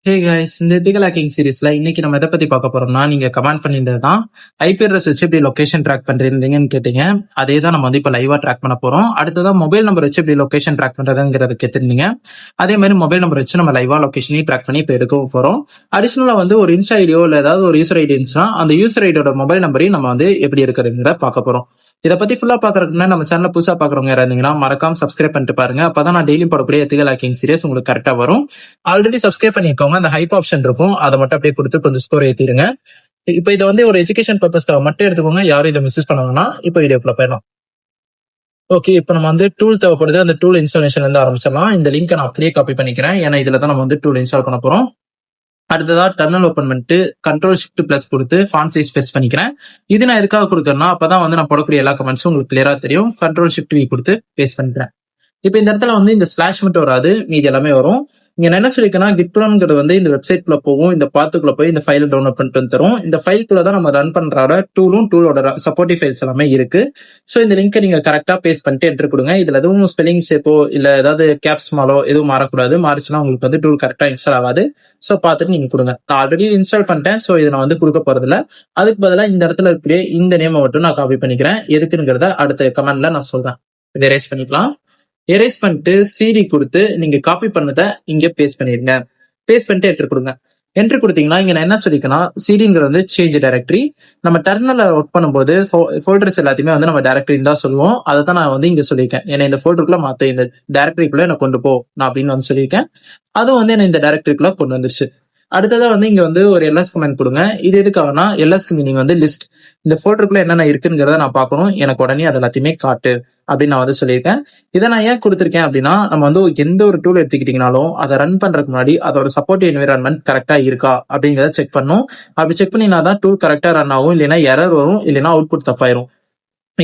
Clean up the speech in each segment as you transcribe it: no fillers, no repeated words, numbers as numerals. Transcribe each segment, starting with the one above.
Hey guys, இந்த ethical hacking சீரிஸ்ல இன்னைக்கு நம்ம எதை பத்தி பார்க்க போறோம்னா, நீங்க கமெண்ட் பண்ணியிருந்தது தான் ஐபி அட்ரஸ் வச்சு எப்படி லொகேஷன் ட்ராக் பண்றீங்கன்னு கேட்டீங்க. அதே தான் நம்ம வந்து இப்ப லைவா ட்ராக் பண்ண போறோம். அடுத்ததான் மொபைல் நம்பர் வச்சு எப்படி லொகேஷன் ட்ராக் பண்றதுங்கிறது கேட்டிருந்தீங்க. அதே மாதிரி மொபைல் நம்பர் வச்சு நம்ம லைவா லொகேஷனையும் ட்ராக் பண்ணி இப்ப எடுக்கவும் போறோம். அடிஷனலா வந்து ஒரு இன்ஸ்டா ஐடியோ இல்ல ஏதாவது ஒரு யூசர் ஐடி இருந்துச்சுன்னா அந்த யூசர் ஐடியோட மொபைல் நம்பரையும் நம்ம வந்து எப்படி எடுக்கிறதுங்கிறத பார்க்க போறோம். இதை பத்தி ஃபுல்லா பாக்குறதுக்கு நம்ம சேனல் புதுசா பாக்குறவங்க இருந்தீங்கன்னா மறக்காம சப்ஸ்கிரைப் பண்ணிட்டு பாருங்க. அப்பதான் நான் டெய்லி போடக்கூடிய எத்திக்கல் ஹேக்கிங் சீரிஸ் உங்களுக்கு கரெக்டா வரும். ஆல்ரெடி சப்ஸ்கிரைப் பண்ணிக்கோங்க. அந்த ஹைப் ஆப்ஷன் இருக்கும், அதை மட்டும் அப்படியே கொடுத்து கொஞ்சம் ஸ்கோர் ஏத்திடுங்க. இப்ப இதை வந்து ஒரு எஜுகேஷன் பர்பஸ்க்காக மட்டும் எடுத்துக்கோங்க. யாரும் இதை மிஸ்யூஸ் பண்ணுவாங்கன்னா இப்ப வீடியோக்குள்ள போயிடலாம். ஓகே, இப்ப நம்ம வந்து டூல் தேவைப்படுது. அந்த டூல் இன்ஸ்டாலேஷன்ல இருந்து ஆரம்பிச்சிடலாம். இந்த லிங்க் நான் அப்படியே காப்பி பண்ணிக்கிறேன், ஏன்னா இதுல தான் நம்ம வந்து டூல் இன்ஸ்டால் பண்ண போறோம். அடுத்ததா டெர்மினல் ஓபன் பண்ணிட்டு Ctrl+Shift+ கொடுத்து ஃபாண்ட் சைஸ் பெருசு பண்ணிக்கிறேன். இது நான் எதுக்காக கொடுக்கறேன்னா, அப்பதான் வந்து நான் போடக்கூடிய எல்லா கமெண்ட்ஸும் உங்களுக்கு கிளியரா தெரியும். Ctrl+Shift+V கொடுத்து பேஸ்ட் பண்ணிக்கிறேன். இப்ப இந்த இடத்துல வந்து இந்த ஸ்லாஷ் மட்டும் வராது, மீதி எல்லாமே வரும். இங்க நான் என்ன சொல்லிருக்கேன்னா, கிட்ப்ரோங்கிறது வந்து இந்த வெப்சைட்குள்ள போகும், இந்த பாத்துக்குள்ள போய் இந்த ஃபைலை டவுன்லோட் பண்ணிட்டு வந்து தரும். இந்த ஃபைல்குள்ள தான் நம்ம ரன் பண்ற டூலோட சப்போர்ட்டிவ் ஃபைல்ஸ் எல்லாமே இருக்கு. சோ இந்த லிங்கை நீங்க கரெக்டா பேஸ்ட் பண்ணிட்டு என்டர் கொடுங்க. இதுல எதுவும் ஸ்பெல்லிங் ஷேப்போ இல்ல ஏதாவது கேப்ஸ் மாலோ எதுவும் மாறக்கூடாது. மாறிச்சுன்னா உங்களுக்கு வந்து டூல் கரெக்டா இன்ஸ்டால் ஆகாது. சோ பாத்துட்டு நீங்க கொடுங்க. நான் ஆல்ரெடி இன்ஸ்டால் பண்ணிட்டேன், சோ இதை நான் வந்து கொடுக்க போறது இல்ல. அதுக்கு பதிலாக இந்த இடத்துல இருக்கிற இந்த நேமை மட்டும் நான் காப்பி பண்ணிக்கிறேன். எதுக்குங்கிறத அடுத்த கமெண்ட்ல நான் சொல்றேன். இதை எரேஸ் பண்ணிக்கலாம். எரேஸ் பண்ணிட்டு சிடி கொடுத்து நீங்க காப்பி பண்ணதை இங்க பேஸ்ட் பண்ணிருங்க. பேஸ்ட் பண்ணிட்டு என்டர் கொடுங்க. என்ட்ரி கொடுத்தீங்கன்னா இங்க நான் என்ன சொல்லிக்கேன்னா, சிடிங்கிறது வந்து சேஞ்ச் டைரக்டரி. நம்ம டெர்மினல்ல ஒர்க் பண்ணும்போது ஃபோல்டர்ஸ் எல்லாத்தையுமே வந்து நம்ம டைரக்டரின்னு தான் சொல்லுவோம். அதை தான் நான் வந்து இங்க சொல்லியிருக்கேன். ஏன்னா இந்த ஃபோல்டருக்குள்ள மாத்த இந்த டைரக்டரிக்குள்ள என்ன கொண்டு போ நான் அப்படின்னு வந்து சொல்லியிருக்கேன். அதுவும் வந்து என்ன இந்த டைரக்டரிக்குள்ள கொண்டு வந்துருச்சு. அடுத்ததா வந்து இங்க வந்து ஒரு எல்எஸ் கமெண்ட் கொடுங்க. இது எதுக்காகனா, எல்எஸ்க்கு மீனிங் வந்து லிஸ்ட். இந்த ஃபோல்டருக்குள்ள என்னென்ன இருக்குங்கிறத நான் பார்க்கணும், எனக்கு உடனே அது எல்லாத்தையுமே காட்டு அப்படின்னு நான் வந்து சொல்லியிருக்கேன். இதை நான் ஏன் கொடுத்துருக்கேன் அப்படின்னா, நம்ம வந்து எந்த ஒரு டூல் எடுத்துக்கிட்டீங்கனாலும் அதை ரன் பண்றதுக்கு முன்னாடி அதோட சப்போர்ட் என்விரான்மெண்ட் கரெக்டா இருக்கா அப்படிங்கிறத செக் பண்ணும். அப்படி செக் பண்ணினா தான் டூல் கரெக்டா ரன் ஆகும், இல்லைன்னா எரர் வரும், இல்லைன்னா அவுட்புட் தப்பாயிரும்.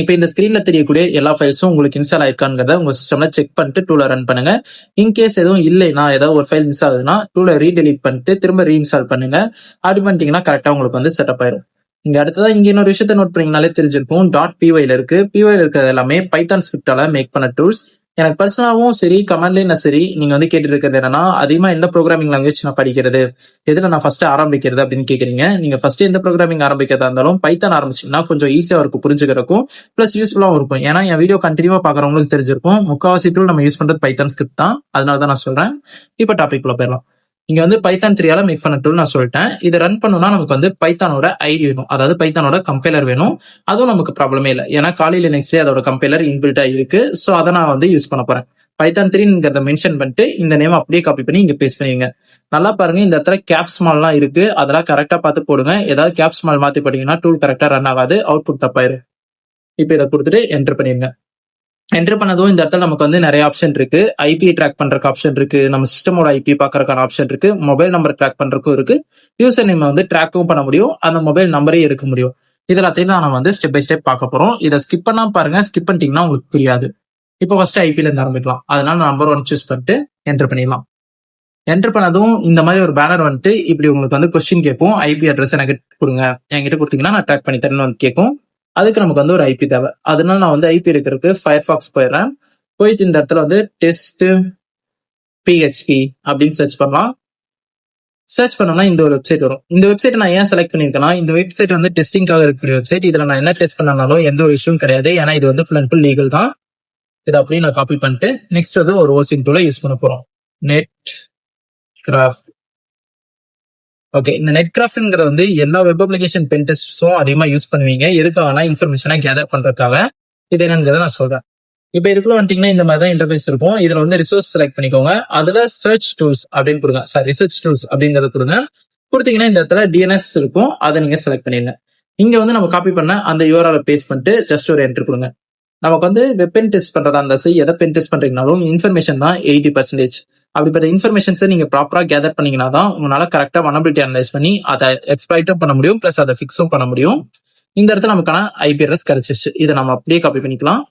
இப்ப இந்த ஸ்கிரீன்ல தெரியக்கூடிய எல்லா ஃபைல்ஸும் உங்களுக்கு இன்ஸ்டால் ஆயிருக்காங்கிறத உங்க சிஸ்டம்ல செக் பண்ணிட்டு டூலை ரன் பண்ணுங்க. இன்கேஸ் எதுவும் இல்லைன்னா, ஏதாவது ஒரு ஃபைல் மிஸ் ஆகுதுன்னா டூலை ரீடெலிட் பண்ணிட்டு திரும்ப ரீஇன்ஸ்டால் பண்ணுங்க. அப்படி பண்ணிட்டீங்கன்னா கரெக்டா உங்களுக்கு வந்து செட்டப் ஆயிரும். இங்க அடுத்ததா இங்க இன்னொரு விஷயத்த நோட் பண்ணீங்கனாலே தெரிஞ்சிருக்கும். .py இருக்கு. py இருக்கிறது எல்லாமே பைத்தான் ஸ்கிரிப்டால மேக் பண்ண டூல்ஸ். எனக்கு பர்சனலாவும் சரி, கமெண்ட்லயும் சரி, நீங்க வந்து கேட்டு இருக்கிறது என்னன்னா, அதிகமா எந்த ப்ரோக்ராமிங் லாங்குவேஜ் நான் படிக்கிறது, எதுல நான் ஃபர்ஸ்ட் ஆரம்பிக்கிறது அப்படின்னு கேக்குறீங்க. நீங்க ஃபர்ஸ்ட் எந்த ப்ரோக்ராமிங் ஆரம்பிக்கிறதா இருந்தாலும் பைத்தான் ஆரம்பிச்சீங்கன்னா கொஞ்சம் ஈஸியா இருக்கும் புரிஞ்சுக்கிறதுக்கும், பிளஸ் யூஸ்ஃபுல்லாவும் இருக்கும். ஏன்னா என் வீடியோ கண்டினியூவா பாக்குறவங்களுக்கு தெரிஞ்சிருக்கும், முக்காவாசி டூல் நம்ம யூஸ் பண்றது பைத்தான் ஸ்கிரிப்ட் தான். அதனால தான் நான் சொல்றேன். இப்ப டாபிக் குள்ள போயிடலாம். இங்க வந்து பைத்தான் 3 மேக் பண்ண டூல் நான் சொல்லிட்டேன். இதை ரன் பண்ணணும்னா நமக்கு வந்து பைத்தானோட ஐடி வேணும், அதாவது பைத்தானோட கம்பைலர் வேணும். அதுவும் நமக்கு ப்ராப்ளமே இல்லை, ஏன்னா காலி லினக்ஸ்லயே அதோட கம்பைலர் இன்பில்ட்டா இருக்கு. சோ அதை நான் வந்து யூஸ் பண்ண போறேன். பைத்தான் 3ங்கிறத மென்ஷன் பண்ணிட்டு இந்த நேம் அப்படியே காப்பி பண்ணி இங்க பேஸ்ட் பண்ணிடுங்க. நல்லா பாருங்க, இந்த இடத்துல கேப்ஸ் மால்லாம் இருக்கு, அதெல்லாம் கரெக்டா பார்த்து போடுங்க. ஏதாவது கேப்ஸ் மால் மாத்தி போட்டீங்கன்னா டூல் கரெக்டா ரன் ஆகாது, அவுட்புட் தப்பாயிரும். இப்ப இதை கொடுத்துட்டு என்டர் பண்ணிருங்க. என்டர் பண்ணதும் இந்த இடத்துல நமக்கு வந்து நிறைய ஆப்ஷன் இருக்கு. ஐபி ட்ராக் பண்றதுக்கு ஆப்ஷன் இருக்கு, நம்ம சிஸ்டமோட ஐபி பாக்குறதுக்கான ஆப்ஷன் இருக்கு, மொபைல் நம்பர் ட்ராக் பண்றதுக்கும் இருக்கு, யூசர் நேம் வந்து ட்ராக்கும் பண்ண முடியும், அந்த மொபைல் நம்பரே எடுக்க முடியும். இது எல்லாத்தையும் தான் நம்ம வந்து ஸ்டெப் பை ஸ்டெப் பார்க்க போறோம். இதை ஸ்கிப் பண்ணா பாருங்க, ஸ்கிப் பண்ணிட்டீங்கன்னா உங்களுக்கு புரியாது. இப்போ ஃபர்ஸ்ட் ஐபில இருந்து ஆரம்பிக்கலாம். அதனால நம்பர் 1 சூஸ் பண்ணிட்டு என்டர் பண்ணிடலாம். என்டர் பண்ணதும் இந்த மாதிரி ஒரு பேனர் வந்துட்டு இப்படி உங்களுக்கு வந்து கொஸ்டின் கேட்கும். ஐபி அட்ரஸ் எனக்கு கொடுங்க, என்கிட்ட கொடுத்தீங்கன்னா நான் ட்ராக் பண்ணி தரேன்னு வந்து கேட்கும். அதுக்கு நமக்கு வந்து ஒரு ஐபி தேவை. அதனால நான் வந்து ஐபி இருக்கிறதுக்கு ஃபயர்ஃபாக்ஸ் போயிடுறேன். போயிட்டு இந்த இடத்துல வந்து டெஸ்ட் PHP அப்படின்னு சர்ச் பண்ணலாம். சர்ச் பண்ணோம்னா இந்த ஒரு வெப்சைட் வரும். இந்த வெப்சைட் நான் ஏன் செலக்ட் பண்ணிருக்கேன்னா, இந்த வெப்சைட் வந்து டெஸ்டிங்காக இருக்கிற வெப்சைட். இதுல நான் என்ன டெஸ்ட் பண்ணாலும் எந்த ஒரு இஷ்யூவும் கிடையாது, ஏன்னா இது வந்து ஃபுல் அண்ட் ஃபுல் லீகல் தான். இதை அப்படியே நான் காப்பி பண்ணிட்டு நெக்ஸ்ட் வந்து ஒரு ஓசிங் டூலை யூஸ் பண்ண போறோம். நெட்கிராஃப்ட். ஓகே, இந்த நெட்கிராஃப்ட்ங்கிறது வந்து எல்லா வெப் அப்ளிகேஷன் பென் டெஸ்ட்ஸும் அதிகமா யூஸ் பண்ணுவீங்க. எதுக்காகனா இன்ஃபர்மேஷனை கேதர் பண்றதுக்காக. இது என்னங்கிறத நான் சொல்றேன். இப்ப இதுக்குள்ள வந்துட்டீங்கன்னா இந்த மாதிரி தான் இன்டர்ஃபேஸ் இருக்கும். இதுல வந்து ரிசோர்ஸ் செலக்ட் பண்ணிக்கோங்க. அதுல சர்ச் டூல்ஸ் அப்படின்னு கொடுங்க, ரிசர்ச் டூல்ஸ் அப்படிங்கறத கொடுங்க. கொடுத்தீங்கன்னா இந்த இடத்துல டிஎன்எஸ் இருக்கும், அதை நீங்க செலக்ட் பண்ணிடுங்க. இங்க வந்து நம்ம காப்பி பண்ண அந்த யூஆர்எல் பேஸ்ட் பண்ணிட்டு ஜஸ்ட் ஒரு என்ட்ரி கொடுங்க. நமக்கு வந்து வெப் பென் டெஸ்ட் பண்றதா இருந்தா சரி, எதை பென் டெஸ்ட் பண்றீங்கனாலும் இன்ஃபர்மேஷன் தான் 80%. அப்படிப்பட்ட இன்ஃபர்மேஷன்ஸை நீங்க ப்ராப்பரா கேதர் பண்ணீங்கன்னா தான் உங்களால கரெக்டா வல்னரபிலிட்டி அனலைஸ் பண்ணி அதை எக்ஸ்ப்ளாய்ட்டும் பண்ண முடியும், பிளஸ் அதை ஃபிக்ஸும் பண்ண முடியும். இந்த இடத்துல நமக்கான ஐபி அட்ரஸ் கிடைச்சிருச்சு. இதை நம்ம அப்படியே காப்பி பண்ணிக்கலாம்.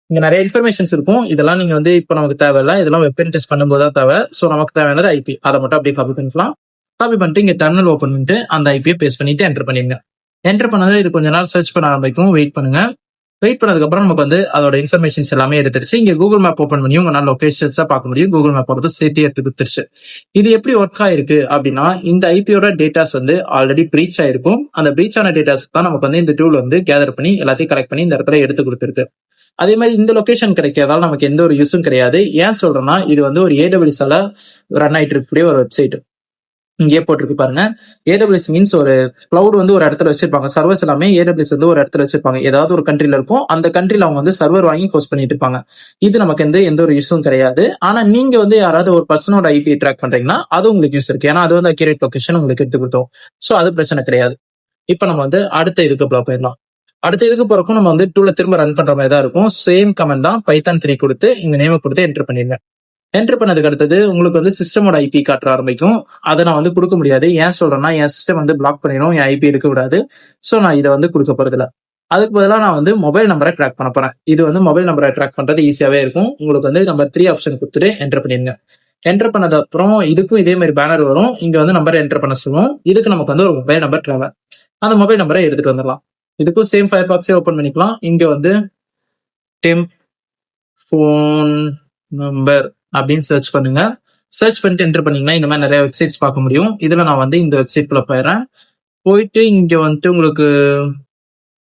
இங்க நிறைய இன்ஃபர்மேஷன்ஸ் இருக்கும், இதெல்லாம் நீங்க வந்து இப்போ நமக்கு தேவையில்லை, இதெல்லாம் வெப் பென் டெஸ்ட் பண்ணும்போது தான் தேவை. ஸோ நமக்கு தேவையானது ஐபி, அதை மட்டும் அப்படியே காப்பி பண்ணிக்கலாம். காப்பி பண்ணிட்டு இங்க டெர்மினல் ஓப்பன் பண்ணிட்டு அந்த ஐபியை பேஸ்ட் பண்ணிட்டு என்டர் பண்ணிடுங்க. என்டர் பண்ணது இது கொஞ்ச நேரம் சர்ச் பண்ண ஆரம்பிக்கும், வெயிட் பண்ணுங்க. வெயிட் பண்ணதுக்கு அப்புறம் நமக்கு வந்து அதோட இன்ஃபர்மேஷன்ஸ் எல்லாமே எடுத்துருச்சு. இங்க கூகுள் மேப் ஓப்பன் பண்ணி உங்களால லொகேஷன்ஸா பார்க்க முடியும். கூகுள் மேப் வந்து சேர்த்து எடுத்து கொடுத்துருச்சு. இது எப்படி ஒர்க் ஆயிருக்கு அப்படின்னா, இந்த ஐபியோட டேட்டாஸ் வந்து ஆல்ரெடி பிரீச் ஆயிருக்கும். அந்த பிரீச் ஆன டேட்டாஸ் தான் நமக்கு வந்து இந்த டூல் வந்து கேதர் பண்ணி எல்லாத்தையும் கலெக்ட் பண்ணி இந்த இடத்துல எடுத்து கொடுத்துருக்கு. அதே மாதிரி இந்த லொகேஷன் கிடைக்கிறதால நமக்கு எந்த ஒரு யூஸும் கிடையாது. ஏன் சொல்றேன்னா, இது வந்து ஒரு AWS-ஆல ரன் ஆயிட்டு இருக்கக்கூடிய ஒரு வெப்சைட். இங்கே போட்டிருக்கு பாருங்க. AWS மீன்ஸ் ஒரு கிளவுட் வந்து ஒரு இடத்துல வச்சிருப்பாங்க. சர்வர்ஸ் எல்லாமே AWS வந்து ஒரு இடத்துல வச்சிருப்பாங்க. ஏதாவது ஒரு கண்ட்ரில இருக்கும். அந்த கண்ட்ரில அவங்க வந்து சர்வர் வாங்கி ஹோஸ்ட் பண்ணிட்டு இருப்பாங்க. இது நமக்கு எந்த ஒரு யூஸும் கிடையாது. ஆனா நீங்க வந்து யாராவது ஒரு பர்சனோட ஐபி ட்ராக் பண்றீங்கன்னா அது உங்களுக்கு யூஸ் இருக்கு. ஏன்னா அது வந்து அக்யூரேட் லொகேஷன் உங்களுக்கு எடுத்து கொடுத்தோம். சோ அது பிரச்சனை கிடையாது. இப்ப நம்ம வந்து அடுத்த இதுக்கு போயிடலாம். அடுத்த இதுக்கு போறக்கும் நம்ம வந்து டூல திரும்ப ரன் பண்ற மாதிரி தான் இருக்கும். சேம் கமெண்ட் தான் பைத்தான் 3 கொடுத்து இந்த நேம் கொடுத்து என்டர் பண்ணிருங்க. என்டர் பண்ணதுக்கு அடுத்தது உங்களுக்கு வந்து சிஸ்டமோட ஐபி காட்ட ஆரம்பிக்கும். அதை நான் வந்து கொடுக்க முடியாது. ஏன் சொல்றேன்னா, என் சிஸ்டம் வந்து பிளாக் பண்ணிடும், என் ஐபி எடுக்க விடாது. ஸோ நான் இதை வந்து கொடுக்க போறது இல்லை. அதுக்கு பதிலாக நான் வந்து மொபைல் நம்பரை ட்ராக் பண்ண போறேன். இது வந்து மொபைல் நம்பரை ட்ராக் பண்றது ஈஸியாவே இருக்கும். உங்களுக்கு வந்து நம்பர் 3 ஆப்ஷன் கொடுத்துட்டு என்டர் பண்ணிருங்க. என்டர் பண்ணது அப்புறம் இதுக்கும் இதே மாதிரி பேனர் வரும். இங்க வந்து நம்பர் என்டர் பண்ண சொல்லுவோம். இதுக்கு நமக்கு வந்து ஒரு மொபைல் நம்பர் தேவை. அந்த மொபைல் நம்பரை எடுத்துட்டு வந்துடலாம். இதுக்கும் சேம் ஃபயர் பாக்ஸே ஓப்பன் பண்ணிக்கலாம். இங்க வந்து டெம்ப் ஃபோன் நம்பர் அப்படின்னு சர்ச் பண்ணுங்க. சர்ச் பண்ணிட்டு என்டர் பண்ணீங்கன்னா இந்த மாதிரி நிறைய வெப்சைட்ஸ் பார்க்க முடியும். இதுல நான் வந்து இந்த வெப்சைட்குள்ள போயிடுறேன். போயிட்டு இங்க வந்துட்டு உங்களுக்கு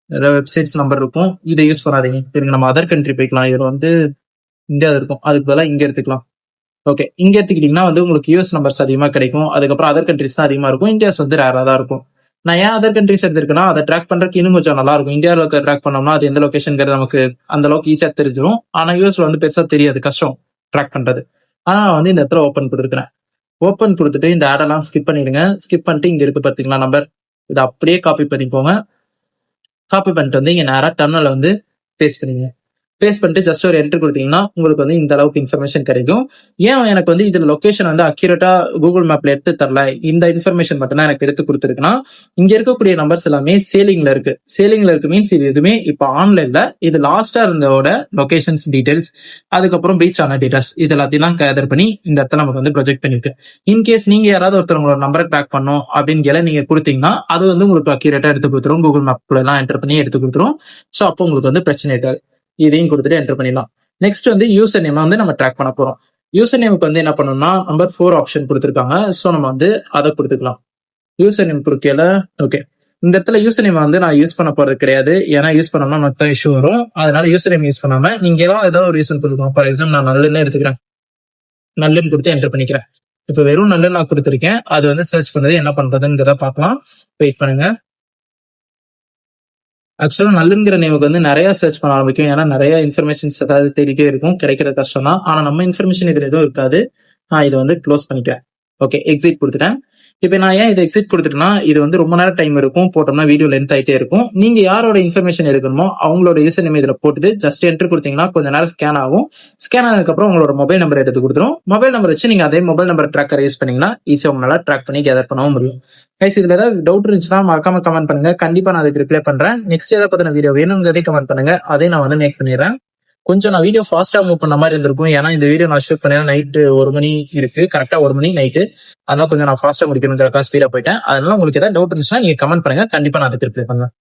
நிறைய வெப்சைட்ஸ் நம்பர் இருக்கும். இதை யூஸ் பண்ணாதீங்க. சரிங்க, நம்ம அதர் கண்ட்ரி போய்க்கலாம். இதுல வந்து இந்தியா இருக்கும். அதுக்கு பதிலாக இங்க எடுத்துக்கலாம். ஓகே, இங்க எடுத்துக்கிட்டீங்கன்னா வந்து உங்களுக்கு யூஎஸ் நம்பர்ஸ் அதிகமா கிடைக்கும். அதுக்கப்புறம் அதர் கண்ட்ரிஸ் தான் அதிகமா இருக்கும். இந்தியாஸ் வந்து ரேரா தான் இருக்கும். நான் ஏன் அதர் கண்ட்ரிஸ் எடுத்திருக்கேன்னா, அதை ட்ராக் பண்றதுக்கு இன்னும் கொஞ்சம் நல்லா இருக்கும். இந்தியாவில் ட்ராக் பண்ணோம்னா அது எந்த லொகேஷன் நமக்கு அந்த அளவுக்கு ஈஸியா தெரிஞ்சிடும். ஆனா யூஎஸ்ல வந்து பெருசா தெரியாது, கஷ்டம் ட்ராக் பண்றது. ஆனா நான் வந்து இந்த இடத்துல ஓப்பன் கொடுத்துருக்கேன். ஓப்பன் கொடுத்துட்டு இந்த ஆடெல்லாம் ஸ்கிப் பண்ணிடுங்க. ஸ்கிப் பண்ணிட்டு இங்க இருக்கு பாத்தீங்களா நம்பர், இதை அப்படியே காப்பி பண்ணிப்போங்க. காப்பி பண்ணிட்டு வந்து இங்க நேரா டர்னல்ல வந்து பேஸ்ட் பண்ணிங்க. பேஸ் பண்ணிட்டு ஜஸ்ட் ஒரு என்ட்ரி கொடுத்தீங்கன்னா உங்களுக்கு வந்து இந்த அளவுக்கு இன்ஃபர்மேஷன் கிடைக்கும். ஏன் எனக்கு வந்து இதுல லொகேஷன் வந்து அக்யூரேட்டா கூகுள் மேப்ல எடுத்து தரல, இந்த இன்ஃபர்மேஷன் மட்டும் தான் எனக்கு எடுத்து கொடுத்துருக்குன்னா, இங்க இருக்கக்கூடிய நம்பர்ஸ் எல்லாமே சேலிங்ல இருக்கு. சேலிங்ல இருக்கு மீன்ஸ் இது எதுவுமே இப்ப ஆன்லைன்ல, இது லாஸ்டா இருந்தோட லொகேஷன்ஸ் டீடைல்ஸ், அதுக்கப்புறம் ரீச் ஆன டீடைல்ஸ், இது எல்லாத்தையும் கேதர் பண்ணி இந்த இடத்துல நமக்கு வந்து ப்ரொஜெக்ட் பண்ணிருக்கு. இன்கேஸ் நீங்க யாராவது ஒருத்தர் உங்களோட நம்பரை ட்ராக் பண்ணும் அப்படின்னு கேள்வி நீங்க கொடுத்தீங்கன்னா அது வந்து உங்களுக்கு அக்யூரேட்டா எடுத்து கொடுத்துரும். கூகுள் மேப்ல எல்லாம் என்டர் பண்ணி எடுத்து கொடுத்துரும். ஸோ அப்போ உங்களுக்கு வந்து பிரச்சனை இருக்காது. இதையும் கொடுத்துட்டு என்டர் பண்ணிடலாம். நெக்ஸ்ட் வந்து யூசர் நேம் வந்து நம்ம ட்ராக் பண்ண போறோம். யூசர் நேமுக்கு வந்து என்ன பண்ணணும்னா நம்பர் 4 ஆப்ஷன் கொடுத்துருக்காங்க. ஸோ நம்ம வந்து அதை கொடுத்துக்கலாம். யூசர் நேம் கொடுக்கல. ஓகே, இந்த இடத்துல யூசர் நேம் வந்து நான் யூஸ் பண்ண போறது கிடையாது. ஏன்னா யூஸ் பண்ணோம்னா மொத்தம் இஷ்யூ வரும். அதனால யூசர் நேம் யூஸ் பண்ணாம நீங்க ஏதாவது ஒரு ரீசன் கொடுக்கணும். ஃபார் எக்ஸாம்பிள் நான் நல்லுன்னு எடுத்துக்கிறேன். நல்லுன்னு கொடுத்து என்டர் பண்ணிக்கிறேன். இப்போ வெறும் நல்லு நான் கொடுத்துருக்கேன். அது வந்து சர்ச் பண்ணது என்ன பண்றதுங்கிறத பார்க்கலாம். வெயிட் பண்ணுங்க. ஆக்சுவலா நல்லுங்கிற நேமுக்கு வந்து நிறைய சர்ச் பண்ண ஆரம்பிக்கும். ஏன்னா நிறைய இன்ஃபர்மேஷன்ஸ் ஏதாவது தேடிட்டே இருக்கும். கிடைக்கிறது கஷ்டம் தான். ஆனா நம்ம இன்ஃபர்மேஷன் இதுல எதுவும் இருக்காது. நான் இதை வந்து க்ளோஸ் பண்ணிக்கிறேன். ஓகே, எக்ஸிட் கொடுத்துட்டேன். இப்ப நான் ஏன் இதை எக்ஸிட் கொடுத்துட்டேன்னா, இது வந்து ரொம்ப நேரம் டைம் இருக்கும். போட்டோம்னா வீடியோ லென்த் ஆயிட்டே இருக்கும். நீங்க யாரோட இன்ஃபர்மேஷன் எடுக்கணுமோ அவங்களோட யூசர் நேம் இதுல போட்டுட்டு ஜஸ்ட் என்டர் கொடுத்தீங்கன்னா கொஞ்ச நேரம் ஸ்கேன் ஆகும். ஸ்கேன் ஆனதுக்கு அப்புறம் உங்களோட மொபைல் நம்பர் எடுத்து கொடுத்துரும். மொபைல் நம்பர் வச்சு நீங்க அதே மொபைல் நம்பர் ட்ராக்கர் யூஸ் பண்ணீங்கன்னா ஈஸியா உங்களால ட்ராக் பண்ணி கேதர் பண்ணவும் முடியும். கைஸ், இதுல ஏதாவது டவுட் இருந்துச்சுன்னா மறக்காம கமெண்ட் பண்ணுங்க. கண்டிப்பா நான் அதுக்கு ரிப்ளை பண்றேன். நெக்ஸ்ட் ஏதாவது பத்தின வீடியோ வேணுங்கிறதே கமெண்ட் பண்ணுங்க. அதே நான் வந்து மேக் பண்ணிடுறேன். கொஞ்சம் நான் வீடியோ ஃபாஸ்டா மூவ் பண்ண மாதிரி இருந்திருக்கும். ஏன்னா இந்த வீடியோ நான் ஷூட் பண்ணேன் நைட்டு 1 மணி இருக்கு. கரெக்டா 1 மணி நைட்டு. அதனால கொஞ்சம் நான் ஃபாஸ்டா முடிக்கணுங்கிற ஸ்பீடா போயிட்டேன். அதனால உங்களுக்கு ஏதாவது டவுட் இருந்துச்சுன்னா நீங்க கமெண்ட் பண்ணுங்க. கண்டிப்பா நான் அதுக்கு ரிப்ளை பண்ணுவேன்.